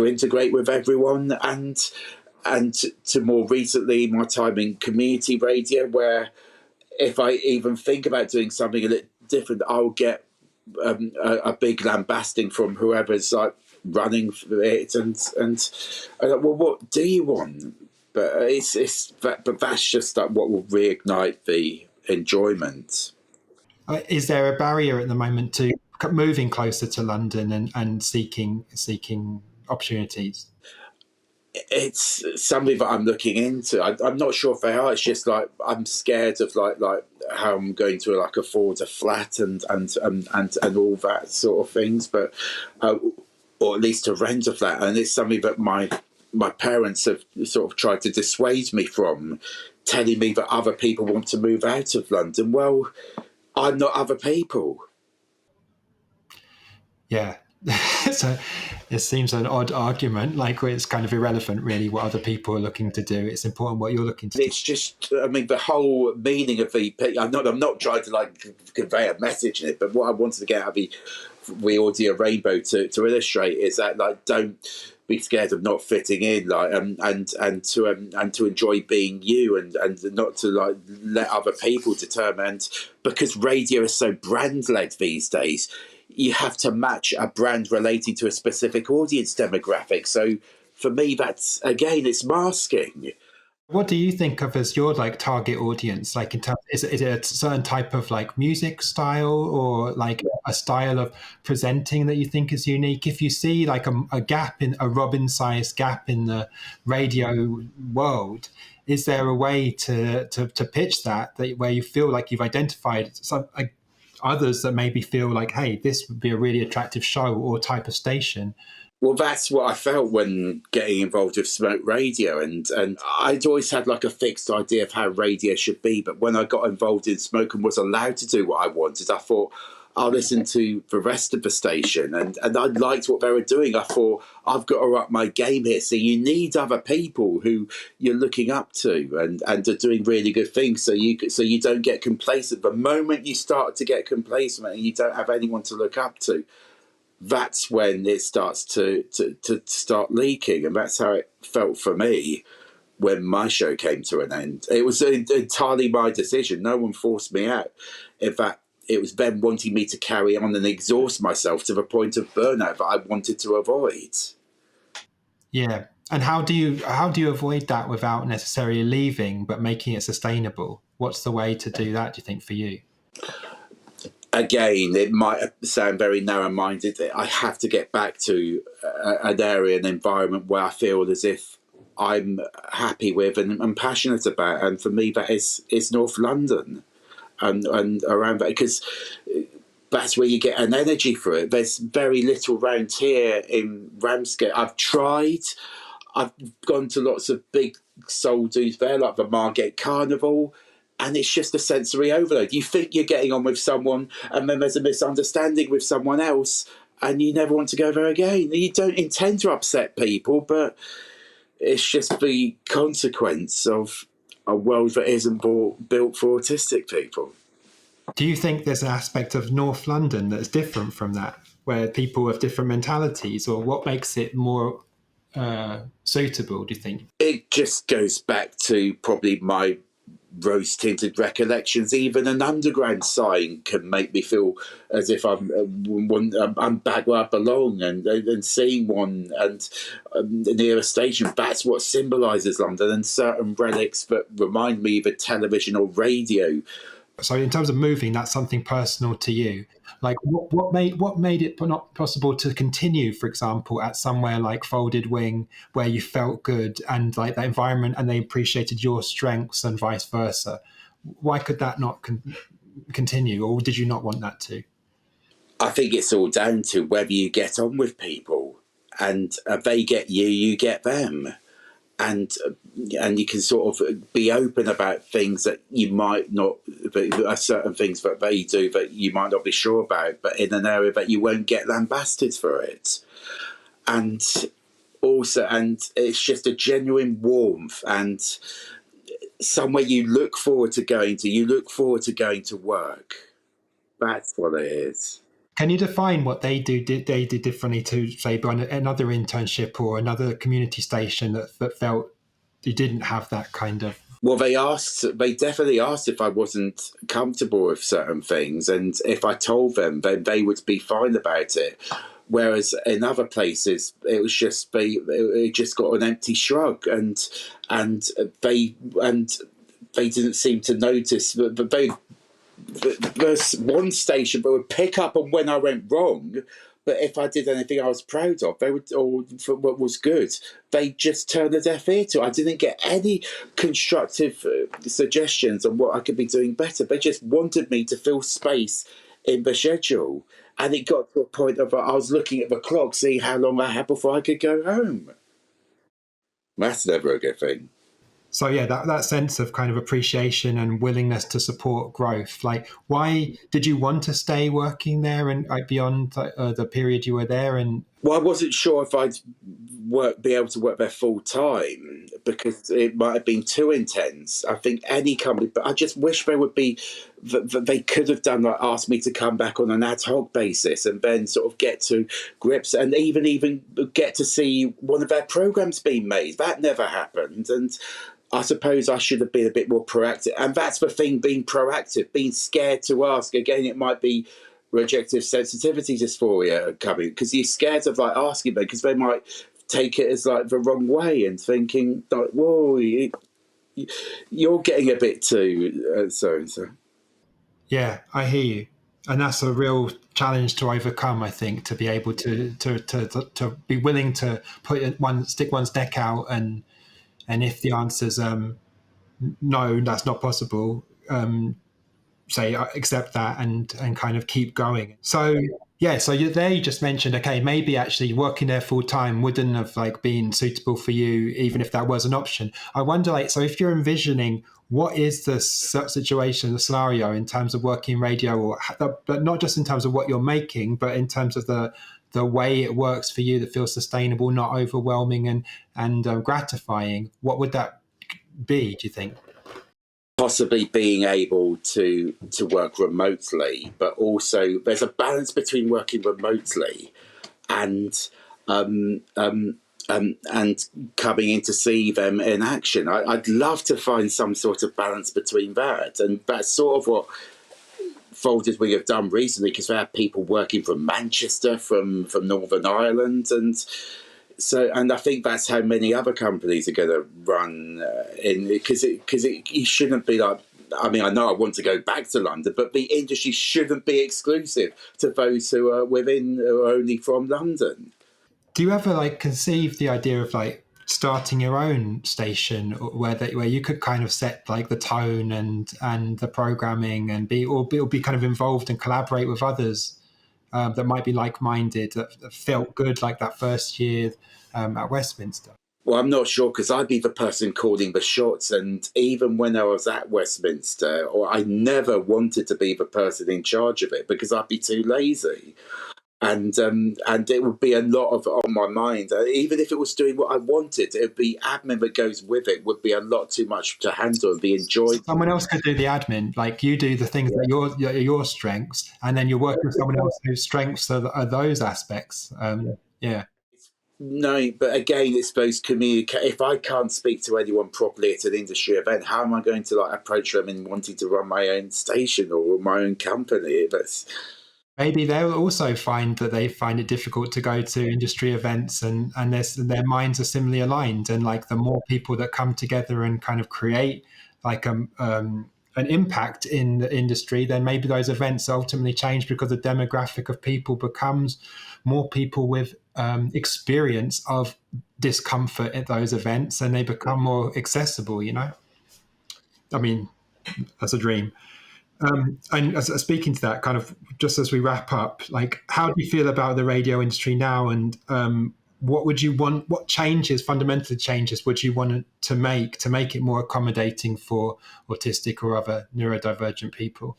integrate with everyone, and to more recently my time in community radio, where if I even think about doing something a little different, I'll get a big lambasting from whoever's like running for it, and well, what do you want? But but that's just like what will reignite the enjoyment. Is there a barrier at the moment to moving closer to London and seeking opportunities? It's something that I'm looking into. I'm not sure if they are. It's just like I'm scared of like how I'm going to like afford a flat and all that sort of things, but or at least to rent a flat. And it's something that my parents have sort of tried to dissuade me from, telling me that other people want to move out of London. Well, I'm not other people. Yeah. So it seems an odd argument, like where it's kind of irrelevant really what other people are looking to do. It's important what you're looking to do. It's just, I mean, the whole meaning of EP, I'm not trying to like convey a message in it, but what I wanted to get out of the audio rainbow to illustrate is that like, don't be scared of not fitting in, like and to enjoy being you, and not to like let other people determine, because radio is so brand led these days. You have to match a brand relating to a specific audience demographic. So for me, that's, again, it's masking. What do you think of as your like target audience? Like, in terms, is it a certain type of like music style, or like a style of presenting that you think is unique? If you see like a gap, in a Robin-sized gap in the radio world, is there a way to pitch that where you feel like you've identified some others that maybe feel like, hey, this would be a really attractive show or type of station? Well, that's what I felt when getting involved with Smoke Radio, and I'd always had like a fixed idea of how radio should be, but when I got involved in Smoke and was allowed to do what I wanted, I thought, I'll listen to the rest of the station, and I liked what they were doing. I thought, I've got to up my game here. So you need other people who you're looking up to and are doing really good things, so you don't get complacent. The moment you start to get complacent and you don't have anyone to look up to, that's when it starts to start leaking. And that's how it felt for me when my show came to an end. It was entirely my decision. No one forced me out. In fact, it was them wanting me to carry on and exhaust myself to the point of burnout that I wanted to avoid. Yeah. And how do you avoid that without necessarily leaving, but making it sustainable? What's the way to do that, do you think, for you? Again, it might sound very narrow-minded. I have to get back to an area, an environment where I feel as if I'm happy with and passionate about. And for me, that is North London and around that, because that's where you get an energy for it. There's very little round here in Ramsgate. I've gone to lots of big soul dudes there, like the Margate Carnival, and it's just a sensory overload. You think you're getting on with someone, and then there's a misunderstanding with someone else, and you never want to go there again. You don't intend to upset people, but it's just the consequence of a world that isn't built for autistic people. Do you think there's an aspect of North London that's different from that, where people have different mentalities, or what makes it more suitable, do you think? It just goes back to probably my rose-tinted recollections. Even an underground sign can make me feel as if I'm back where I belong, and seeing one and near a station, that's what symbolises London, and certain relics that remind me of a television or radio. So in terms of moving, that's something personal to you. Like what made it not possible to continue, for example, at somewhere like Folded Wing, where you felt good and like that environment, and they appreciated your strengths and vice versa? Why could that not continue, or did you not want that to? I think it's all down to whether you get on with people, and they get you, you get them. And you can sort of be open about things that you might not, certain things that they do that you might not be sure about, but in an area that you won't get lambasted for it. And also, and it's just a genuine warmth and somewhere you look forward to going to. You look forward to going to work. That's what it is. Can you define what they did differently to, say, another internship or another community station that felt you didn't have that kind of? Well, they definitely asked if I wasn't comfortable with certain things, and if I told them, then they would be fine about it. Whereas in other places, it was just it just got an empty shrug, and they didn't seem to notice that there's one station that would pick up on when I went wrong, but if I did anything I was proud of, they would, or for what was good, they just turned a deaf ear to. I didn't get any constructive suggestions on what I could be doing better. They just wanted me to fill space in the schedule, and it got to a point of I was looking at the clock, seeing how long I had before I could go home. That's never a good thing. So yeah, that sense of kind of appreciation and willingness to support growth. Like, why did you want to stay working there and beyond the period you were there? And well, I wasn't sure if I'd be able to work there full time because it might have been too intense. I think any company, but I just wish they would be. They could have done like asked me to come back on an ad hoc basis and then sort of get to grips and even get to see one of their programs being made. That never happened, and I suppose I should have been a bit more proactive. And that's the thing, being proactive, being scared to ask. Again, it might be rejective sensitivity dysphoria coming, because you're scared of like asking them, because they might take it as like the wrong way and thinking like, whoa, you're getting a bit too so-and-so. Yeah, I hear you. And that's a real challenge to overcome, I think, to be able to be willing to stick one's neck out, and if the answer's no, that's not possible, say accept that and kind of keep going. So yeah, so you just mentioned, okay, maybe actually working there full time wouldn't have like been suitable for you, even if that was an option. I wonder, like, so if you're envisioning what is the situation, the scenario in terms of working radio, but not just in terms of what you're making, but in terms of the way it works for you that feels sustainable, not overwhelming and gratifying, what would that be, do you think? Possibly being able to work remotely, but also there's a balance between working remotely and coming in to see them in action. I'd love to find some sort of balance between that, and that's sort of what folded we have done recently, because we have people working from Manchester, from Northern Ireland, and I think that's how many other companies are going to run in, because it shouldn't be like. I mean, I know I want to go back to London, but the industry shouldn't be exclusive to those who are only from London. Do you ever like conceive the idea of like starting your own station where you could kind of set like the tone and the programming and be kind of involved and collaborate with others that might be like-minded, that felt good like that first year at Westminster? Well, I'm not sure, because I'd be the person calling the shots, and even when I was at Westminster, I never wanted to be the person in charge of it, because I'd be too lazy. And it would be a lot on my mind. Even if it was doing what I wanted, the admin that goes with it would be a lot too much to handle and be enjoyed. Someone else could do the admin, like you do the things that your strengths, and then you work with someone else whose strengths are those aspects. Yeah. No, but again, it's those communicate. If I can't speak to anyone properly at an industry event, how am I going to like approach them in wanting to run my own station or my own company? Maybe they'll also find that they find it difficult to go to industry events, and their minds are similarly aligned. And like the more people that come together and kind of create like an impact in the industry, then maybe those events ultimately change, because the demographic of people becomes more people with experience of discomfort at those events, and they become more accessible, you know? I mean, that's a dream. And speaking to that, kind of just as we wrap up, like, how do you feel about the radio industry now? And what would you want, what changes, fundamental changes, would you want to make it more accommodating for autistic or other neurodivergent people?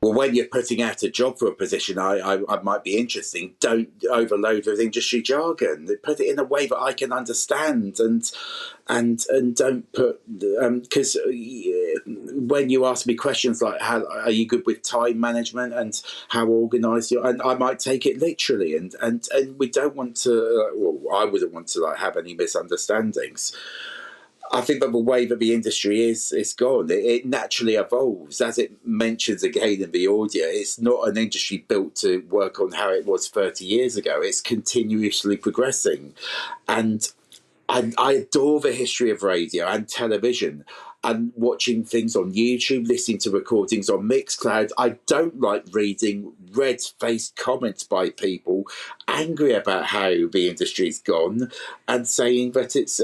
Well, when you're putting out a job for a position, I might be interesting. Don't overload with industry jargon. Put it in a way that I can understand, and don't put, because when you ask me questions like, how are you good with time management and how organised you are, and I might take it literally, and we don't want to, well, I wouldn't want to like have any misunderstandings. I think that the way that the industry is gone, it naturally evolves, as it mentions again in the audio. It's not an industry built to work on how it was 30 years ago. It's continuously progressing. And I adore the history of radio and television, and watching things on YouTube, listening to recordings on Mixcloud. I don't like reading red-faced comments by people angry about how the industry's gone and saying that it's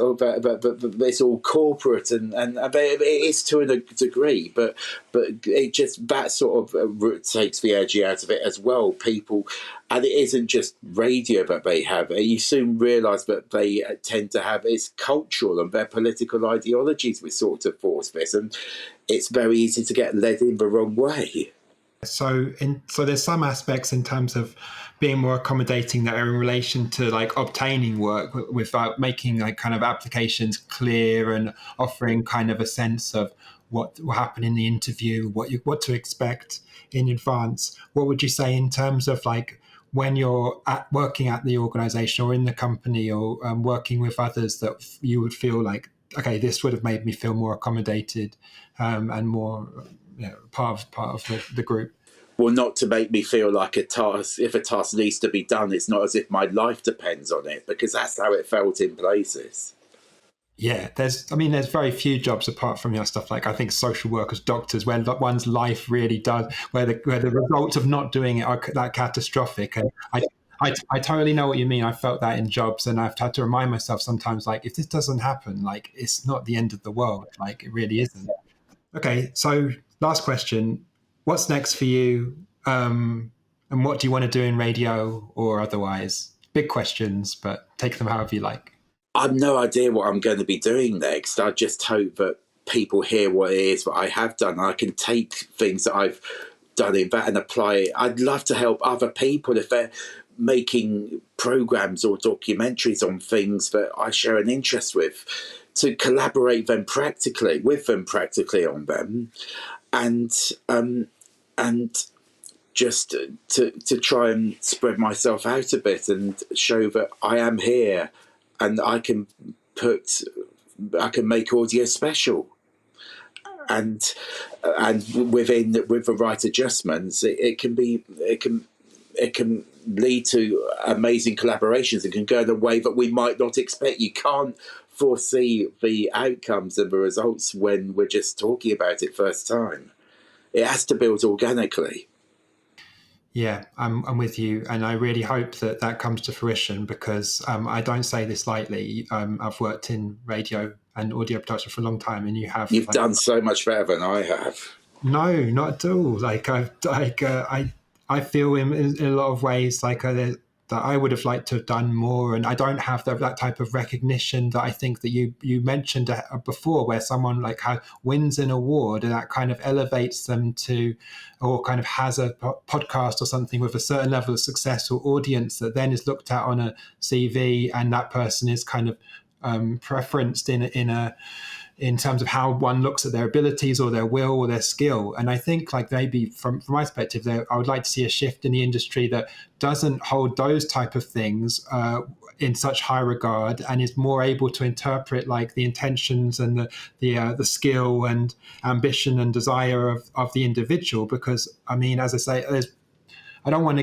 all corporate, and it is to a degree, but it just, that sort of takes the edge out of it as well. People, and it isn't just radio that they have. You soon realise that they tend to have, it's cultural and their political ideologies which sort of force this, and it's very easy to get led in the wrong way. So there's some aspects in terms of being more accommodating that are in relation to like obtaining work without making like kind of applications clear and offering kind of a sense of what will happen in the interview, what to expect in advance. What would you say in terms of like when you're working at the organisation or in the company or working with others, that you would feel like, okay, this would have made me feel more accommodated and more part of the group? Well, not to make me feel like a task, if a task needs to be done, it's not as if my life depends on it, because that's how it felt in places. Yeah, there's very few jobs apart from your stuff like, I think, social workers, doctors, where one's life really does, where the results of not doing it are that catastrophic. And I totally know what you mean. I felt that in jobs, and I've had to remind myself sometimes, like, if this doesn't happen, like, it's not the end of the world. Like, it really isn't. Okay, so last question. What's next for you? And what do you want to do in radio or otherwise? Big questions, but take them however you like. I've no idea what I'm going to be doing next. I just hope that people hear what it is that I have done. I can take things that I've done in that and apply it. I'd love to help other people if they're making programs or documentaries on things that I share an interest with, to collaborate with them practically on them, and just to try and spread myself out a bit and show that I am here, and I can make audio special, and with the right adjustments, it can lead to amazing collaborations and can go in a way that we might not expect. You can't foresee the outcomes and the results when we're just talking about it first time. It has to build organically. Yeah, I'm with you, and I really hope that comes to fruition, because I don't say this lightly. I've worked in radio and audio production for a long time, and you've done so much better than I have. No, not at all. I feel in a lot of ways that I would have liked to have done more, and I don't have that type of recognition that I think that you mentioned before, where someone wins an award and that kind of elevates them to, or kind of has a podcast or something with a certain level of success or audience that then is looked at on a CV, and that person is kind of preferenced in terms of how one looks at their abilities or their will or their skill. And I think maybe from my perspective, I would like to see a shift in the industry that doesn't hold those type of things in such high regard, and is more able to interpret the intentions and the skill and ambition and desire of the individual. Because I mean, as I say, you don't want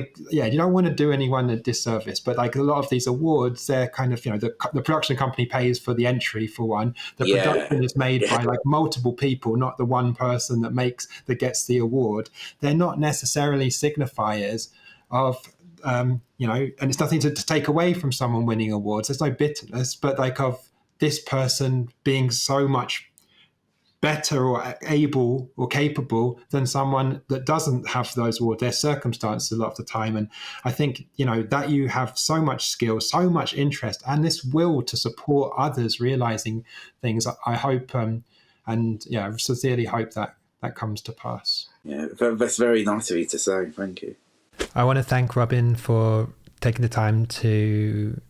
to do anyone a disservice, but a lot of these awards, they're kind of, the production company pays for the entry for one. The production is made by multiple people, not the one person that gets the award. They're not necessarily signifiers of, and it's nothing to take away from someone winning awards. There's no bitterness, but of this person being so much better or able or capable than someone that doesn't have those awards, their circumstances a lot of the time. And I think, that you have so much skill, so much interest, and this will to support others realizing things. I hope, I sincerely hope that comes to pass. Yeah, that's very nice of you to say. Thank you. I want to thank Robin for taking the time to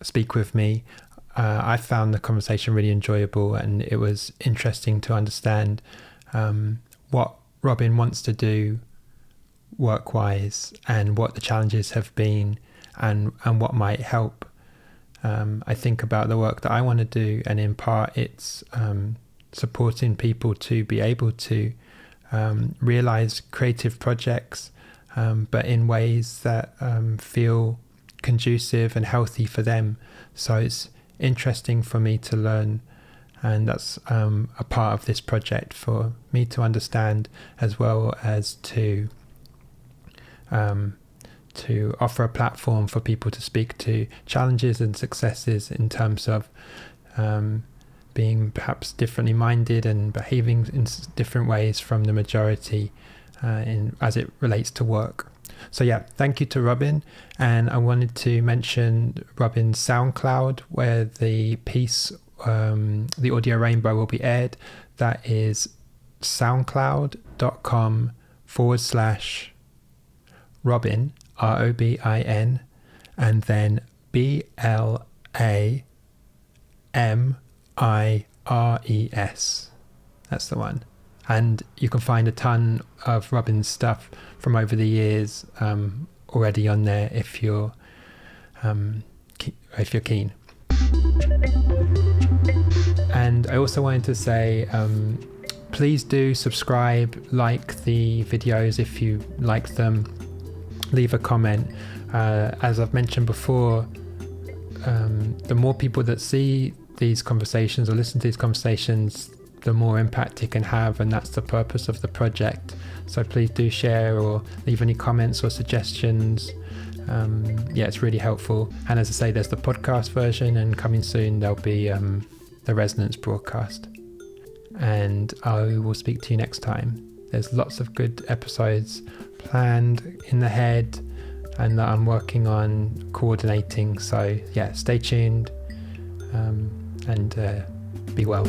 speak with me. I found the conversation really enjoyable, and it was interesting to understand what Robin wants to do work-wise, and what the challenges have been, and what might help. I think about the work that I want to do, and in part it's supporting people to be able to realize creative projects, but in ways that feel conducive and healthy for them. So it's interesting for me to learn, and that's a part of this project for me to understand, as well as to offer a platform for people to speak to challenges and successes in terms of being perhaps differently minded and behaving in different ways from the majority as it relates to work. So yeah, thank you to Robin. And I wanted to mention Robin's SoundCloud, where the piece, The Audio Rainbow, will be aired. That is soundcloud.com/Robin, ROBIN, and then BLAMIRES. That's the one. And you can find a ton of Robin's stuff from over the years already on there if you're keen. And I also wanted to say, please do subscribe, like the videos if you like them, leave a comment. As I've mentioned before, the more people that see these conversations or listen to these conversations, the more impact it can have, and that's the purpose of the project. So please do share or leave any comments or suggestions. It's really helpful. And as I say, there's the podcast version, and coming soon there'll be the Resonance broadcast. And I will speak to you next time. There's lots of good episodes planned in the head and that I'm working on coordinating. So yeah, stay tuned and be well.